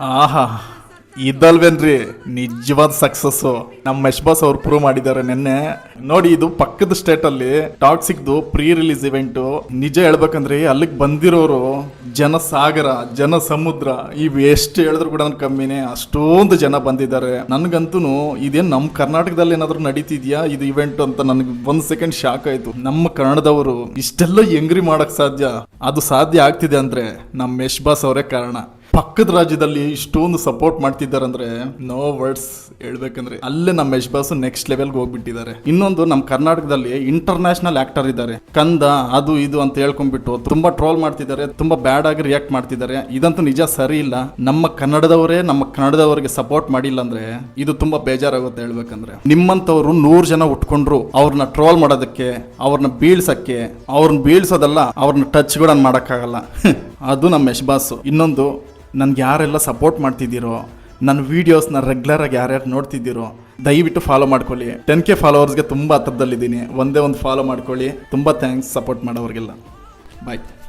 ಆಹಾ, ಇದಲ್ವೇನ್ರಿ ನಿಜವಾದ ಸಕ್ಸಸ್. ನಮ್ಮ ಯಶ್ ಬಾಸ್ ಅವ್ರು ಪ್ರೂವ್ ಮಾಡಿದ್ದಾರೆ ನಿನ್ನೆ. ನೋಡಿ, ಇದು ಪಕ್ಕದ ಸ್ಟೇಟ್ ಅಲ್ಲಿ ಟಾಕ್ಸಿಕ್ದು ಪ್ರೀ ರಿಲೀಸ್ ಇವೆಂಟ್. ನಿಜ ಹೇಳ್ಬೇಕಂದ್ರೆ ಅಲ್ಲಿಗೆ ಬಂದಿರೋರು ಜನ ಸಾಗರ, ಜನ ಸಮುದ್ರ. ಇವ್ ಎಷ್ಟು ಹೇಳಿದ್ರು ಕೂಡ ನನ್ ಕಮ್ಮಿನೇ, ಅಷ್ಟೊಂದು ಜನ ಬಂದಿದ್ದಾರೆ. ನನ್ಗಂತೂ ಇದೇನ್ ನಮ್ಮ ಕರ್ನಾಟಕದಲ್ಲಿ ಏನಾದ್ರು ನಡೀತಿದ್ಯಾ ಇದು ಇವೆಂಟ್ ಅಂತ ನನಗೆ ಒಂದ್ ಸೆಕೆಂಡ್ ಶಾಕ್ ಆಯ್ತು. ನಮ್ಮ ಕನ್ನಡದವರು ಇಷ್ಟೆಲ್ಲ ಹೆಂಗ್ರಿ ಮಾಡಕ್ ಸಾಧ್ಯ? ಅದು ಸಾಧ್ಯ ಆಗ್ತಿದೆ ಅಂದ್ರೆ ನಮ್ಮ ಯಶ್ ಬಾಸ್ ಅವರೇ ಕಾರಣ. ಪಕ್ಕದ ರಾಜ್ಯದಲ್ಲಿ ಇಷ್ಟೊಂದು ಸಪೋರ್ಟ್ ಮಾಡ್ತಿದ್ದಾರಂದ್ರೆ ನೋ ವರ್ಡ್ಸ್ ಹೇಳ್ಬೇಕಂದ್ರೆ. ಅಲ್ಲೇ ನಮ್ಮ ಯಶ್ ಬಾಸ್ ನೆಕ್ಸ್ಟ್ ಲೆವೆಲ್ಗೆ ಹೋಗ್ಬಿಟ್ಟಿದ್ದಾರೆ. ಇನ್ನೊಂದು, ನಮ್ಮ ಕರ್ನಾಟಕದಲ್ಲಿ ಇಂಟರ್ನ್ಯಾಷನಲ್ ಆಕ್ಟರ್ ಇದ್ದಾರೆ, ಕಂದ ಅದು ಇದು ಅಂತ ಹೇಳ್ಕೊಂಡ್ಬಿಟ್ಟು ತುಂಬಾ ಟ್ರೋಲ್ ಮಾಡ್ತಿದ್ದಾರೆ, ತುಂಬಾ ಬ್ಯಾಡ್ ಆಗಿ ರಿಯಾಕ್ಟ್ ಮಾಡ್ತಿದ್ದಾರೆ. ಇದಂತೂ ನಿಜ ಸರಿ ಇಲ್ಲ. ನಮ್ಮ ಕನ್ನಡದವರಿಗೆ ಸಪೋರ್ಟ್ ಮಾಡಿಲ್ಲ ಅಂದ್ರೆ ಇದು ತುಂಬಾ ಬೇಜಾರಾಗುತ್ತೆ ಹೇಳ್ಬೇಕಂದ್ರೆ. ನಿಮ್ಮಂತವ್ರು 100 ಜನ ಉಟ್ಕೊಂಡ್ರು ಅವ್ರನ್ನ ಟ್ರೋಲ್ ಮಾಡೋದಕ್ಕೆ, ಅವ್ರನ್ನ ಬೀಳ್ಸಕ್ಕೆ, ಅವ್ರನ್ನ ಬೀಳ್ಸೋದಲ್ಲ, ಅವ್ರನ್ನ ಟಚ್ ಕೂಡ ಮಾಡಕ್ಕಾಗಲ್ಲ. ಅದು ನಮ್ಮ ಯಶ್ ಬಾಸ್. ಇನ್ನೊಂದು, ನನ್ಗೆ ಯಾರೆಲ್ಲ ಸಪೋರ್ಟ್ ಮಾಡ್ತಿದ್ದೀರೋ, ನನ್ನ ವೀಡಿಯೋಸ್ನ ರೆಗ್ಯುಲರಾಗಿ ಯಾರ್ಯಾರು ನೋಡ್ತಿದ್ದೀರೋ ದಯವಿಟ್ಟು ಫಾಲೋ ಮಾಡ್ಕೊಳ್ಳಿ. 10K ಫಾಲೋವರ್ಸ್ಗೆ ತುಂಬ ಹತ್ರದಲ್ಲಿದ್ದೀನಿ. ಒಂದೇ ಒಂದು ಫಾಲೋ ಮಾಡ್ಕೊಳ್ಳಿ. ತುಂಬ ಥ್ಯಾಂಕ್ಸ್ ಸಪೋರ್ಟ್ ಮಾಡೋರಿಗೆಲ್ಲ. ಬಾಯ್.